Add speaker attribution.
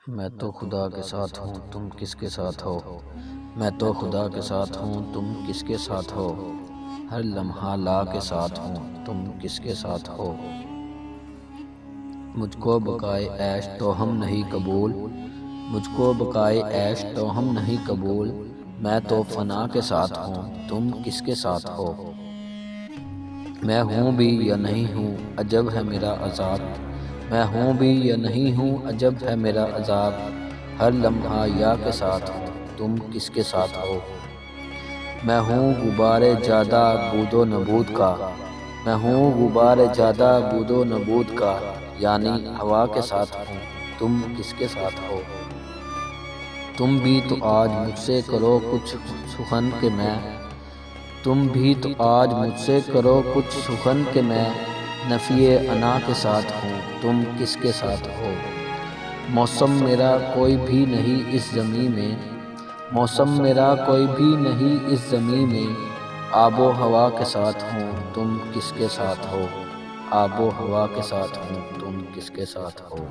Speaker 1: میں تو خدا کے ساتھ ہوں تم کس کے ساتھ ہو، میں تو خدا کے ساتھ ہوں تم کس کے ساتھ ہو، ہر لمحہ لا کے ساتھ ہوں تم کس کے ساتھ ہو۔ مجھ کو بقائے عیش تو ہم نہیں قبول، مجھ کو بقائے عیش تو ہم نہیں قبول، میں تو فنا کے ساتھ ہوں تم کس کے ساتھ ہو۔ میں ہوں بھی یا نہیں ہوں عجب ہے میرا عذاب، میں ہوں بھی یا نہیں ہوں عجب ہے میرا عذاب، ہر لمحہ یا کے ساتھ ہوں تم کس کے ساتھ ہو۔ میں ہوں غبار جادہ بود و نبود کا، میں ہوں غبار جادہ بود و نبود کا، یعنی ہوا کے ساتھ ہوں تم کس کے ساتھ ہو۔ تم بھی تو آج مجھ سے کرو کچھ سخن کہ میں، تم بھی تو آج مجھ سے کرو کچھ سخن کہ میں، نفی انا کے ساتھ ہوں تم کس کے ساتھ ہو۔ موسم میرا کوئی بھی نہیں اس زمیں میں، موسم میرا کوئی بھی نہیں اس زمیں میں، آب و ہوا کے ساتھ ہوں تم کس کے ساتھ ہو، آب و ہوا کے ساتھ ہوں تم کس کے ساتھ ہو۔